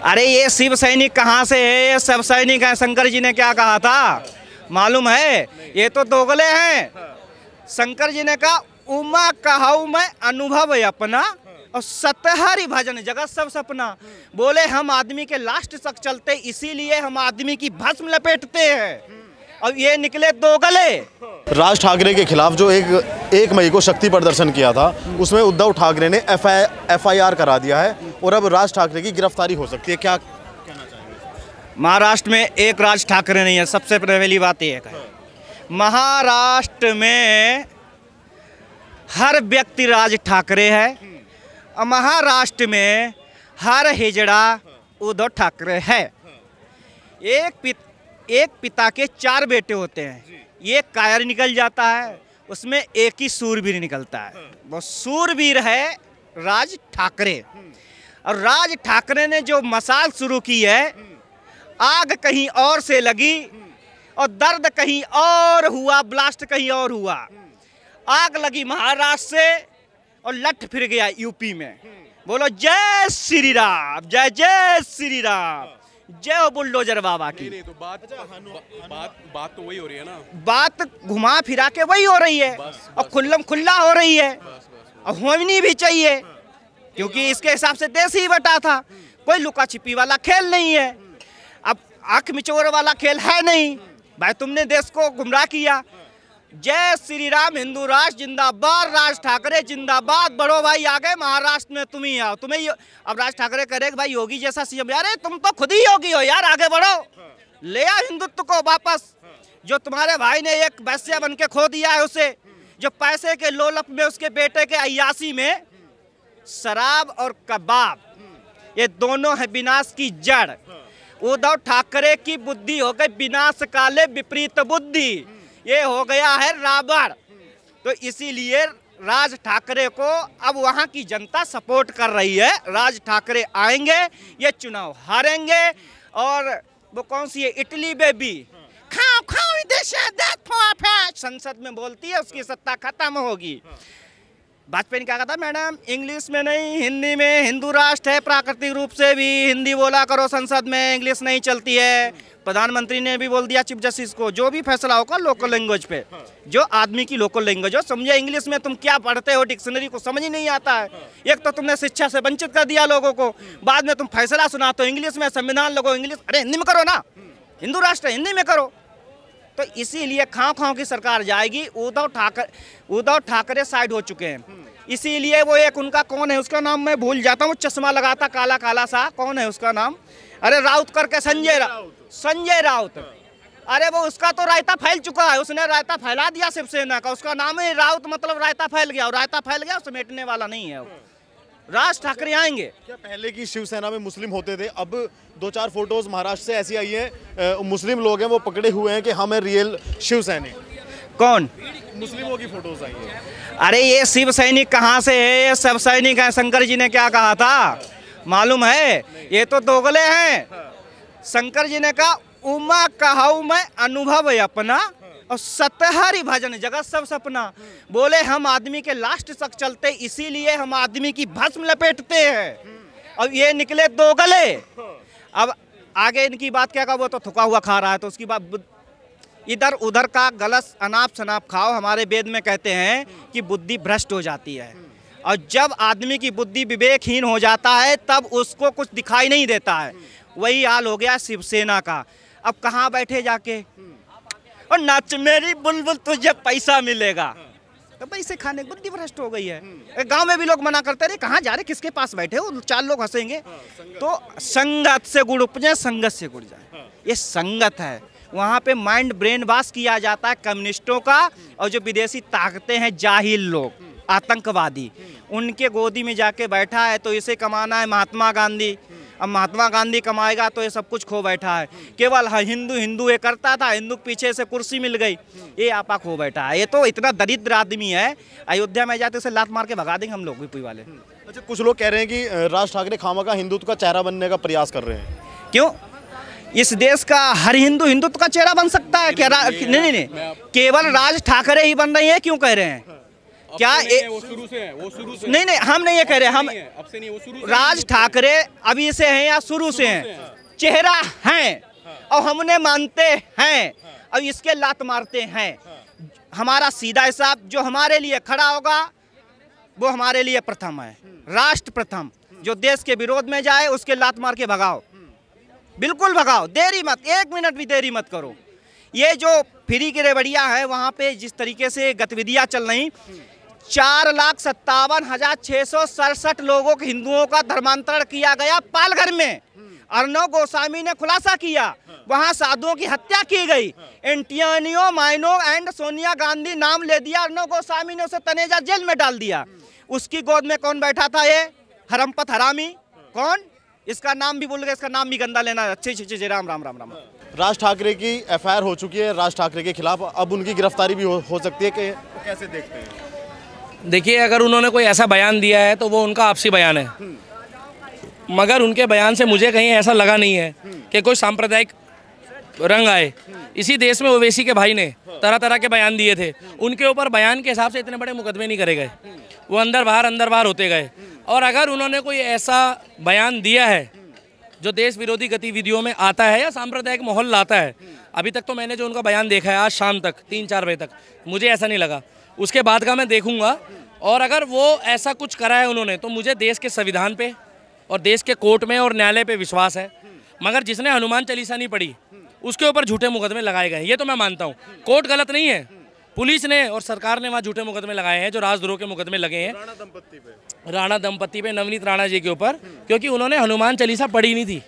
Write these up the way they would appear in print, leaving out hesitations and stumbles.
अरे ये शिव सैनिक कहाँ से है? ये सब सैनिक है। शंकर जी ने क्या कहा था मालूम है? ये तो दोगले हैं। शंकर जी ने कहा उमा कहूँ मैं अनुभव अपना और सतहरि भजन जगत सब सपना। बोले हम आदमी के लास्ट तक चलते, इसीलिए हम आदमी की भस्म लपेटते हैं। और ये निकले दोगले। राज ठाकरे के खिलाफ जो एक मई को शक्ति प्रदर्शन किया था, उसमें उद्धव ठाकरे ने FIR करा दिया है और अब राज ठाकरे की गिरफ्तारी हो सकती है। क्या कहना चाहेंगे? महाराष्ट्र में एक राज ठाकरे नहीं है। सबसे पहली बात यह है, महाराष्ट्र में हर व्यक्ति राज ठाकरे है और महाराष्ट्र में हर हिजड़ा उद्धव ठाकरे है। एक पिता के 4 बेटे होते हैं। ये कायर निकल जाता है, उसमें एक ही सूरवीर निकलता है। वो सूरवीर है राज ठाकरे। और राज ठाकरे ने जो मसाल शुरू की है, आग कहीं और से लगी और दर्द कहीं और हुआ, ब्लास्ट कहीं और हुआ। आग लगी महाराष्ट्र से और लट फिर गया यूपी में। बोलो जय श्री राम, जय जय श्री राम, जय हो बुलडोजर बाबा की। नहीं तो बात तो वही हो रही है ना। बात घुमा फिरा के वही हो रही है और खुल्लम खुल्ला हो रही है और होनी भी चाहिए, क्योंकि इसके हिसाब से देश ही बटा था। कोई लुका छिपी वाला खेल नहीं है, अब आंख मिचोर वाला खेल है नहीं भाई। तुमने देश को गुमराह किया। जय श्री राम, हिंदू राष्ट्र जिंदाबाद, राज ठाकरे जिंदाबाद। बड़ो भाई आ गए महाराष्ट्र में, तुम ही आओ। तुम्हें अब राज ठाकरे करेगा भाई योगी जैसा सीएम। यार तुम तो खुद ही योगी हो यार, आगे बढ़ो, ले आओ हिंदुत्व को वापस। जो तुम्हारे भाई ने एक वैश्या बन के खो दिया है उसे, जो पैसे के लोलप में उसके बेटे के अय्यासी में शराब और कबाब, ये दोनों है विनाश की जड़। उद्धव ठाकरे की बुद्धि हो गई विनाश काले विपरीत बुद्धि, ये हो गया है रावण। तो इसीलिए राज ठाकरे को अब वहां की जनता सपोर्ट कर रही है। राज ठाकरे आएंगे, ये चुनाव हारेंगे। और वो कौन सी है इटली बेबी, खाओ खाओ संसद में बोलती है, उसकी सत्ता खत्म होगी। वाजपेयी ने क्या कहा था, मैडम इंग्लिश में नहीं हिंदी में, हिंदू राष्ट्र है प्राकृतिक रूप से भी, हिंदी बोला करो संसद में, इंग्लिश नहीं चलती है। प्रधानमंत्री ने भी बोल दिया चीफ जस्टिस को, जो भी फैसला होगा लोकल लैंग्वेज पे, जो आदमी की लोकल लैंग्वेज हो। समझे इंग्लिश में तुम क्या पढ़ते हो, डिक्शनरी को समझ ही नहीं आता है। एक तो तुमने शिक्षा से वंचित कर दिया लोगों को, बाद में तुम फैसला सुनाते हो इंग्लिश में, संविधान लोगो इंग्लिश। अरे हिंदी में करो ना, हिंदू राष्ट्र हिंदी में करो। तो इसीलिए खाओ खाओ की सरकार जाएगी। उद्धव ठाकरे साइड हो चुके हैं। इसीलिए वो एक उनका कौन है, उसका नाम मैं भूल जाता हूँ, चश्मा लगाता काला काला सा, कौन है उसका नाम, अरे राउत करके, संजय राउत। अरे वो उसका तो रायता फैल चुका है, उसने रायता फैला दिया शिवसेना का। उसका नाम है राउत, मतलब रायता फैल गया, और रायता फैल गया समेटने वाला नहीं है। राज ठाकरे आएंगे। क्या पहले की शिवसेना में मुस्लिम होते थे, अब 2-4 फोटोज महाराष्ट्र से ऐसी आई हैं, मुस्लिम लोग हैं वो पकड़े हुए हैं कि हम हैं रियल शिव सैनिक। कौन? मुस्लिमों की फोटोज आई हैं। अरे ये शिव सैनिक कहाँ से है? ये सब सैनिक है। शंकर जी ने क्या कहा था मालूम है? ये तो दोगले हैं। शंकर जी ने कहा उमा कहूँ मैं अनुभव अपना और सतहरि भजन जगत सब सपना। बोले हम आदमी के लास्ट तक चलते, इसीलिए हम आदमी की भस्म लपेटते हैं। और ये निकले दोगले। अब आगे इनकी बात क्या कहा, वो तो थुका हुआ खा रहा है, तो उसकी बात इधर उधर का गलत अनाप शनाप खाओ। हमारे वेद में कहते हैं कि बुद्धि भ्रष्ट हो जाती है, और जब आदमी की बुद्धि विवेकहीन हो जाता है तब उसको कुछ दिखाई नहीं देता है। वही हाल हो गया शिवसेना का। अब कहाँ बैठे जाके और नाच मेरी बुलबुल तुझे पैसा मिलेगा, तो पैसे खाने की बुद्धि भ्रष्ट हो गई है। गांव में भी लोग मना करते रहे, कहाँ जा रहे, किसके पास बैठे हो, 4 लोग हंसेंगे। तो संगत से गुड़ उपजे, संगत से गुड़ जाए, ये संगत है। वहाँ पे माइंड ब्रेन वॉश किया जाता है कम्युनिस्टों का, और जो विदेशी ताकतें हैं जाहिल लोग, आतंकवादी, उनके गोदी में जाके बैठा है। तो इसे कमाना है महात्मा गांधी। अब महात्मा गांधी कमाएगा तो ये सब कुछ खो बैठा है। केवल हिंदू हिंदू ये करता था, हिंदू के पीछे से कुर्सी मिल गई, ये आपा खो बैठा है। ये तो इतना दरिद्र आदमी है, अयोध्या में जाते उसे लात मार के भगा देंगे हम लोग यूपी वाले। अच्छा, कुछ लोग कह रहे हैं कि राज ठाकरे खामखा हिंदुत्व का चेहरा बनने का प्रयास कर रहे हैं। क्यों? इस देश का हर हिंदू हिंदुत्व का चेहरा बन सकता है क्या? नहीं, केवल राज ठाकरे ही बन रही है, क्यों कह रहे हैं? क्या वो शुरू से है, वो शुरू से नहीं, हम नहीं ये कह रहे, हम अब से नहीं, वो शुरू से राज ठाकरे अभी से हैं या शुरू से हैं, चेहरा हैं और हमने मानते हैं और इसके लात मारते हैं। हमारा सीधा हिसाब जो हमारे लिए खड़ा होगा वो हमारे लिए प्रथम है, राष्ट्र प्रथम। जो देश के विरोध में जाए उसके लात मार के भगाओ, बिल्कुल भगाओ, देरी मत, 1 मिनट भी देरी मत करो। ये जो फ्री की रेवड़ियाँ है वहाँ पे जिस तरीके से गतिविधियाँ चल रही, 4,57,667 लोगों के हिंदुओं का धर्मांतरण किया गया पालघर में। अर्णव गोस्वामी ने खुलासा किया, वहाँ साधुओं की हत्या की गई। एंटियानियो माइनो एंड सोनिया गांधी नाम ले दिया अर्णव गोस्वामी ने, उसे तनेजा जेल में डाल दिया। उसकी गोद में कौन बैठा था? ये हरमपत हरामी। कौन? इसका नाम भी भूल गए, इसका नाम भी गंदा लेना। अच्छे राम राम राम राम। राज ठाकरे की एफआईआर हो चुकी है राज ठाकरे के खिलाफ, अब उनकी गिरफ्तारी भी हो सकती है कि कैसे देखते हैं? देखिए, अगर उन्होंने कोई ऐसा बयान दिया है तो वो उनका आपसी बयान है, मगर उनके बयान से मुझे कहीं ऐसा लगा नहीं है कि कोई सांप्रदायिक रंग आए। इसी देश में ओवैसी के भाई ने तरह तरह के बयान दिए थे, उनके ऊपर बयान के हिसाब से इतने बड़े मुकदमे नहीं करे गए, वो अंदर बाहर होते गए। और अगर उन्होंने कोई ऐसा बयान दिया है जो देश विरोधी गतिविधियों में आता है या सांप्रदायिक माहौल लाता है, अभी तक तो मैंने जो उनका बयान देखा है आज शाम तक 3-4 बजे तक, मुझे ऐसा नहीं लगा। उसके बाद का मैं देखूंगा, और अगर वो ऐसा कुछ करा है उन्होंने तो मुझे देश के संविधान पे और देश के कोर्ट में और न्यायालय पे विश्वास है। मगर जिसने हनुमान चालीसा नहीं पढ़ी उसके ऊपर झूठे मुकदमे लगाए गए, ये तो मैं मानता हूँ। कोर्ट गलत नहीं है, पुलिस ने और सरकार ने वहाँ झूठे मुकदमे लगाए हैं, जो राजद्रोह के मुकदमे लगे हैं राणा दंपत्ति पे, नवनीत राणा जी के ऊपर, क्योंकि उन्होंने हनुमान चालीसा पढ़ी नहीं थी।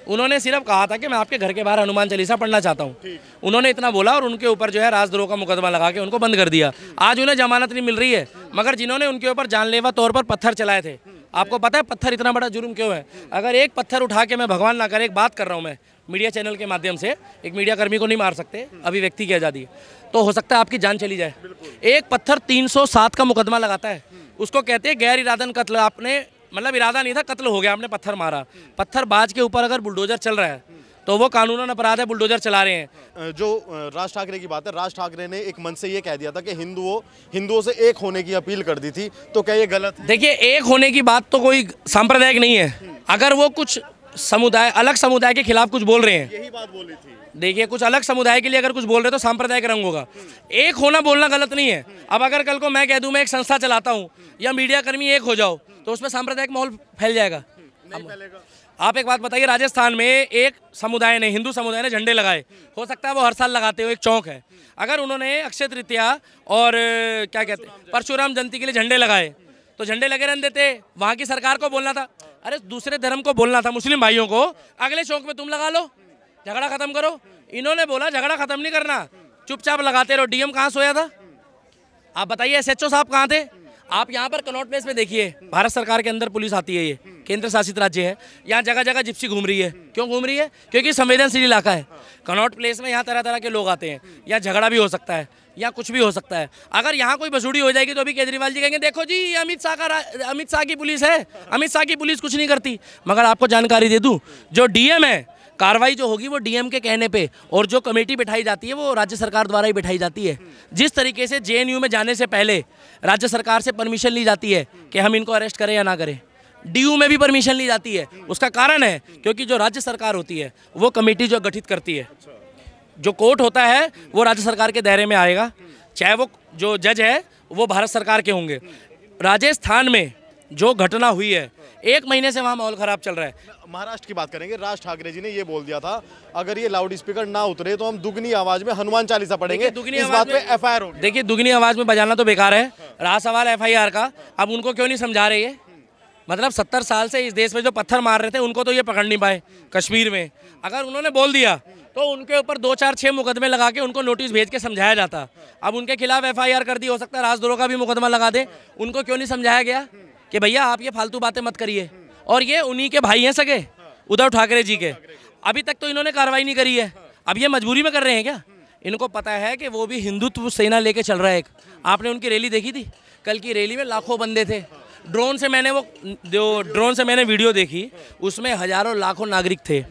उन्होंने सिर्फ कहा था कि मैं आपके घर के बाहर हनुमान चालीसा पढ़ना चाहता हूँ, उन्होंने इतना बोला और उनके ऊपर जो है राजद्रोह का मुकदमा लगा के उनको बंद कर दिया। आज उन्हें जमानत नहीं मिल रही है, मगर जिन्होंने उनके ऊपर जानलेवा तौर पर पत्थर चलाए थे, आपको पता है पत्थर इतना बड़ा जुर्म क्यों है? अगर एक पत्थर उठा के, मैं भगवान ना करे, एक बात कर रहा हूँ मैं मीडिया चैनल के माध्यम से, एक मीडिया कर्मी को नहीं मार सकते, अभिव्यक्ति की आज़ादी, तो हो सकता है आपकी जान चली जाए। एक पत्थर 307 का मुकदमा लगाता है, उसको कहते हैं गैर इरादन कत्ल। आपने मतलब इरादा नहीं था, कत्ल हो गया, आपने पत्थर मारा। पत्थरबाज के ऊपर अगर बुलडोजर चल रहा है तो वो कानूनन अपराध है, बुलडोजर चला रहे हैं। जो राज ठाकरे की बात है, राज ठाकरे ने एक मंच से ये कह दिया था कि हिंदुओं से एक होने की अपील कर दी थी, तो क्या ये गलत है? देखिए, एक होने की बात तो कोई सांप्रदायिक नहीं है। अगर वो कुछ समुदाय, अलग समुदाय के खिलाफ कुछ बोल रहे हैं, यही बात बोली थी। देखिए, कुछ अलग समुदाय के लिए अगर कुछ बोल रहे हैं तो सांप्रदायिक रंग होगा। एक होना बोलना गलत नहीं है। अब अगर कल को मैं कह दूं मैं एक संस्था चलाता हूं या मीडिया कर्मी एक हो जाओ, तो उसमें सांप्रदायिक माहौल फैल जाएगा। नहीं फैलेगा। आप एक बात बताइए, राजस्थान में एक समुदाय ने, हिंदू समुदाय ने झंडे लगाए, हो सकता है वो हर साल लगाते हो, एक चौक है। अगर उन्होंने अक्षय तृतीया और क्या कहते हैं परशुराम जयंती के लिए झंडे लगाए, तो झंडे लगे रहने देते। वहाँ की सरकार को बोलना था, अरे दूसरे धर्म को बोलना था, मुस्लिम भाइयों को, अगले चौक में तुम लगा लो, झगड़ा खत्म करो। इन्होंने बोला झगड़ा खत्म नहीं करना, चुपचाप लगाते रहो। डीएम कहाँ सोया था? आप बताइए, एसएचओ साहब कहाँ थे? आप यहाँ पर कनॉट प्लेस में देखिए, भारत सरकार के अंदर पुलिस आती है, ये केंद्र शासित राज्य है, यहाँ जगह जगह जिप्सी घूम रही है। क्यों घूम रही है? क्योंकि संवेदनशील इलाका है। कनॉट प्लेस में यहाँ तरह तरह के लोग आते हैं, यहाँ झगड़ा भी हो सकता है, या कुछ भी हो सकता है। अगर यहाँ कोई बसूड़ी हो जाएगी तो अभी केजरीवाल जी कहेंगे देखो जी ये अमित शाह की पुलिस है, अमित शाह की पुलिस कुछ नहीं करती। मगर आपको जानकारी दे दूं, जो डीएम है, कार्रवाई जो होगी वो डीएम के कहने पे, और जो कमेटी बिठाई जाती है वो राज्य सरकार द्वारा ही बिठाई जाती है। जिस तरीके से जेएनयू में जाने से पहले राज्य सरकार से परमिशन ली जाती है कि हम इनको अरेस्ट करें या ना करें, डीयू में भी परमिशन ली जाती है। उसका कारण है क्योंकि जो राज्य सरकार होती है वो कमेटी जो गठित करती है, जो कोर्ट होता है वो राज्य सरकार के दायरे में आएगा, चाहे वो जो जज है वो भारत सरकार के होंगे। राजस्थान में जो घटना हुई है, 1 महीने से वहाँ माहौल खराब चल रहा है। महाराष्ट्र की बात करेंगे, राज ठाकरे जी ने ये बोल दिया था अगर ये लाउड स्पीकर ना उतरे तो हम दुगनी आवाज में हनुमान चालीसा पढ़ेंगे। इस बात पे एफआईआर होगी। देखिए, दुगनी आवाज में बजाना तो बेकार है, रहा सवाल एफआईआर का। अब उनको क्यों नहीं समझा रही है? मतलब 70 साल से इस देश में जो पत्थर मार रहे थे उनको तो ये पकड़ नहीं पाए कश्मीर में। अगर उन्होंने बोल दिया तो उनके ऊपर 2, 4, 6 मुकदमे लगा के उनको नोटिस भेज के समझाया जाता। अब उनके खिलाफ एफआईआर कर दी, हो सकता है राजद्रोह का भी मुकदमा लगा दे। उनको क्यों नहीं समझाया गया कि भैया आप ये फालतू बातें मत करिए? और ये उन्हीं के भाई हैं सगे, उद्धव ठाकरे जी के। अभी तक तो इन्होंने कार्रवाई नहीं करी है, अब ये मजबूरी में कर रहे हैं क्या? इनको पता है कि वो भी हिंदुत्व सेना लेके चल रहा है। एक आपने उनकी रैली देखी थी? कल की रैली में लाखों बंदे थे। ड्रोन से मैंने वीडियो देखी, उसमें हजारों लाखों नागरिक थे।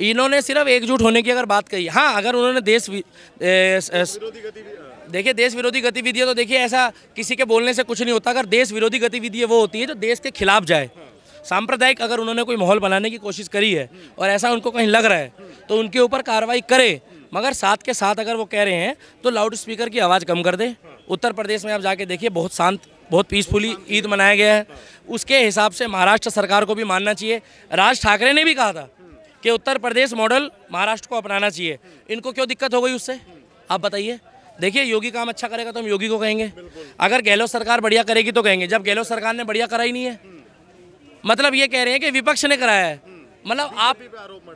इन्होंने सिर्फ एकजुट होने की अगर बात कही, हाँ, अगर उन्होंने देखिए देश विरोधी गतिविधियाँ तो देखिए ऐसा किसी के बोलने से कुछ नहीं होता। अगर देश विरोधी गतिविधियाँ वो होती है जो देश के खिलाफ जाए। सांप्रदायिक अगर उन्होंने कोई माहौल बनाने की कोशिश करी है और ऐसा उनको कहीं लग रहा है तो उनके ऊपर कार्रवाई करे, मगर साथ के साथ अगर वो कह रहे हैं तो लाउड स्पीकर की आवाज़ कम कर दे। उत्तर प्रदेश में आप जाके देखिए बहुत शांत, बहुत पीसफुली ईद मनाया गया है। उसके हिसाब से महाराष्ट्र सरकार को भी मानना चाहिए। राज ठाकरे ने भी कहा था कि उत्तर प्रदेश मॉडल महाराष्ट्र को अपनाना चाहिए। इनको क्यों दिक्कत हो गई उससे, आप बताइए। देखिए योगी काम अच्छा करेगा तो हम योगी को कहेंगे, अगर गहलोत सरकार बढ़िया करेगी तो कहेंगे। जब गहलोत सरकार ने बढ़िया करा ही नहीं है, मतलब ये कह रहे हैं कि विपक्ष ने कराया है। मतलब आप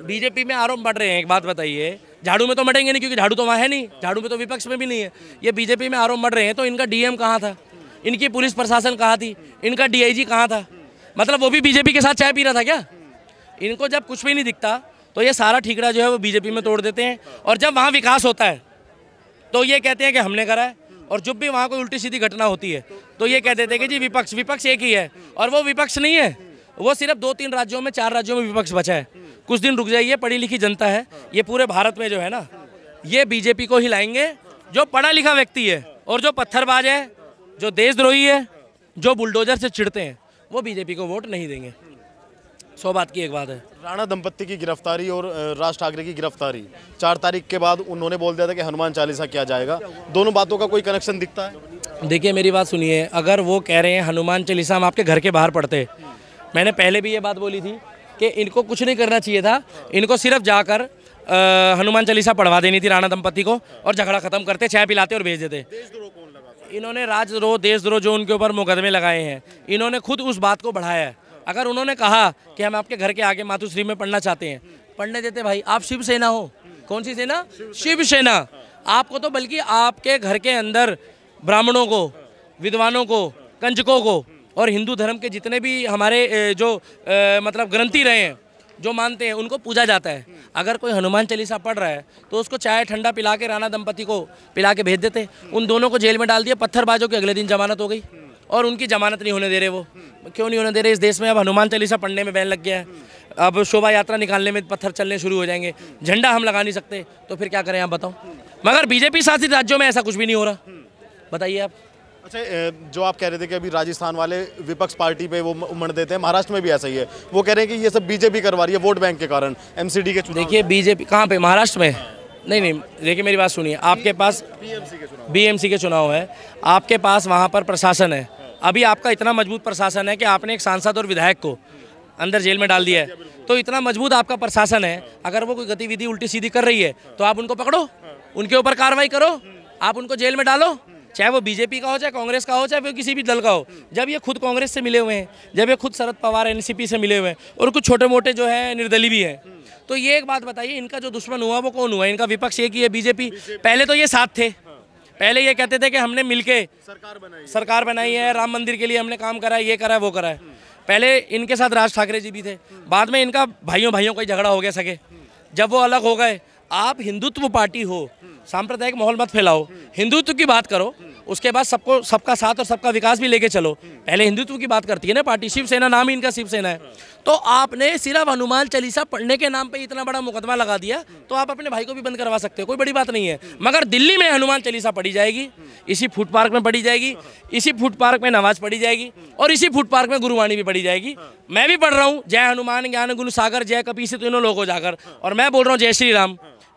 बीजेपी में आरोप बढ़ रहे हैं। एक बात बताइए, झाड़ू में तो मटेंगे नहीं क्योंकि झाड़ू तो वहाँ है नहीं, झाड़ू में तो विपक्ष में भी नहीं है। ये बीजेपी में आरोप बढ़ रहे हैं तो इनका डीएम कहाँ था, इनकी पुलिस प्रशासन कहाँ थी, इनका डीआईजी कहाँ था? मतलब वो भी बीजेपी के साथ चाय पी रहा था क्या? इनको जब कुछ भी नहीं दिखता तो ये सारा ठीकरा जो है वो बीजेपी में तोड़ देते हैं। और जब वहाँ विकास होता है तो ये कहते हैं कि हमने करा है, और जब भी वहाँ कोई उल्टी सीधी घटना होती है तो ये कह देते हैं कि जी विपक्ष एक ही है। और वो विपक्ष नहीं है, वो सिर्फ 2-3 राज्यों में, 4 राज्यों में विपक्ष बचा है। कुछ दिन रुक जाइए, पढ़ी लिखी जनता है ये पूरे भारत में जो है ना, ये बीजेपी को हिलाएंगे। जो पढ़ा लिखा व्यक्ति है और जो पत्थरबाज है, जो देशद्रोही है, जो बुलडोजर से चिढ़ते हैं, वो बीजेपी को वोट नहीं देंगे। 100 बात की एक बात है। राणा दंपत्ति की गिरफ्तारी और राज ठाकरे की गिरफ्तारी 4 तारीख के बाद उन्होंने बोल दिया था कि हनुमान चालीसा किया जाएगा। दोनों बातों का कोई कनेक्शन दिखता है? देखिए मेरी बात सुनिए, अगर वो कह रहे हैं हनुमान चालीसा हम आपके घर के बाहर पढ़ते, मैंने पहले भी ये बात बोली थी कि इनको कुछ नहीं करना चाहिए था, इनको सिर्फ जाकर हनुमान चालीसा पढ़वा देनी थी राणा दंपत्ति को और झगड़ा खत्म करते, चाय पिलाते और भेज देते। इन्होंने राजद्रोह, देशद्रोह जो उनके ऊपर मुकदमे लगाए हैं, इन्होंने खुद उस बात को बढ़ाया है। अगर उन्होंने कहा कि हम आपके घर के आगे मातुश्री में पढ़ना चाहते हैं, पढ़ने देते भाई। आप शिवसेना हो, कौन सी सेना? शिवसेना। आपको तो बल्कि आपके घर के अंदर ब्राह्मणों को, विद्वानों को, कंजकों को और हिंदू धर्म के जितने भी हमारे जो मतलब ग्रंथी रहे हैं, जो मानते हैं, उनको पूजा जाता है। अगर कोई हनुमान चालीसा पढ़ रहा है तो उसको चाय ठंडा पिला के राणा दंपति को पिला के भेज देते। उन दोनों को जेल में डाल दिया, पत्थरबाजों की अगले दिन जमानत हो गई और उनकी जमानत नहीं होने दे रहे। वो क्यों नहीं होने दे रहे? इस देश में अब हनुमान चालीसा पढ़ने में बैन लग गया है। अब शोभा यात्रा निकालने में पत्थर चलने शुरू हो जाएंगे, झंडा हम लगा नहीं सकते, तो फिर क्या करें आप बताओ? मगर बीजेपी शासित राज्यों में ऐसा कुछ भी नहीं हो रहा, बताइए आप। अच्छा, जो आप कह रहे थे कि अभी राजस्थान वाले विपक्ष पार्टी पे वो उमड़ देते हैं, महाराष्ट्र में भी ऐसा ही है। वो कह रहे हैं कि ये सब बीजेपी करवा रही है वोट बैंक के कारण, एमसीडी के चुनाव। देखिए बीजेपी कहाँ पे? महाराष्ट्र में नहीं, देखिए मेरी बात सुनिए, आपके पास बीएमसी के चुनाव है, आपके पास वहाँ पर प्रशासन है। अभी आपका इतना मजबूत प्रशासन है कि आपने एक सांसद और विधायक को अंदर जेल में डाल दिया है, तो इतना मजबूत आपका प्रशासन है। अगर वो कोई गतिविधि उल्टी सीधी कर रही है तो आप उनको पकड़ो, उनके ऊपर कार्रवाई करो, आप उनको जेल में डालो, चाहे वो बीजेपी का हो, चाहे कांग्रेस का हो, चाहे वो किसी भी दल का हो। जब ये खुद कांग्रेस से मिले हुए हैं, जब ये खुद शरद पवार एनसीपी से मिले हुए हैं और कुछ छोटे मोटे जो है निर्दलीय भी हैं, तो ये एक बात बताइए, इनका जो दुश्मन हुआ वो कौन हुआ? इनका विपक्ष एक ही है, बीजेपी। पहले तो ये साथ थे, पहले ये कहते थे कि हमने मिलके सरकार बनाई है, राम मंदिर के लिए हमने काम करा है, ये करा है, वो करा है। पहले इनके साथ राज ठाकरे जी भी थे, बाद में इनका भाइयों का ही झगड़ा हो गया सके, जब वो अलग हो गए। आप हिंदुत्व पार्टी हो, सांप्रदायिक माहौल मत फैलाओ, हिंदुत्व की बात करो, उसके बाद सबको, सबका साथ और सबका विकास भी लेके चलो। पहले हिंदुत्व की बात करती है ना पार्टी, शिवसेना नाम ही इनका शिवसेना है। तो आपने सिर्फ हनुमान चालीसा पढ़ने के नाम पे इतना बड़ा मुकदमा लगा दिया, तो आप अपने भाई को भी बंद करवा सकते हो, कोई बड़ी बात नहीं है। मगर दिल्ली में हनुमान चालीसा पढ़ी जाएगी, इसी फूड पार्क में पढ़ी जाएगी, इसी फूड पार्क में नमाज पढ़ी जाएगी और इसी फूड पार्क में गुरुवाणी भी पढ़ी जाएगी। मैं भी पढ़ रहा हूँ जय हनुमान ज्ञान गुण सागर जय कपीस तीनों लोगों जाकर, और मैं बोल रहा हूँ जय श्री राम।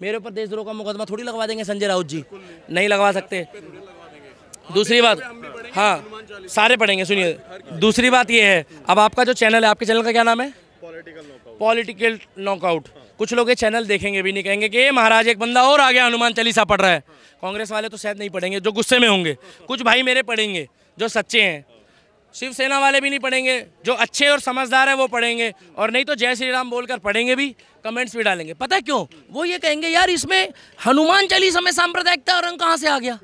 मेरे ऊपर देशद्रोह का मुकदमा थोड़ी लगवा देंगे संजय राउत जी, नहीं लगवा सकते। दूसरी बात, हाँ सारे पढ़ेंगे। सुनिए, दूसरी बात ये है, अब आपका जो चैनल है, आपके चैनल का क्या नाम है? Political knockout. कुछ लोग ये चैनल देखेंगे भी नहीं, कहेंगे कि महाराज एक बंदा और आ गया हनुमान चालीसा पढ़ रहा है। कांग्रेस वाले तो शायद नहीं पढ़ेंगे, जो गुस्से में होंगे। कुछ भाई मेरे पढ़ेंगे जो सच्चे हैं, शिवसेना वाले भी नहीं पढ़ेंगे, जो अच्छे और समझदार है वो पढ़ेंगे, और नहीं तो जय श्री राम बोलकर पढ़ेंगे भी, कमेंट्स भी डालेंगे। पता है क्यों? वो ये कहेंगे यार इसमें हनुमान चालीसा में सांप्रदायिकता रंग कहाँ से आ गया।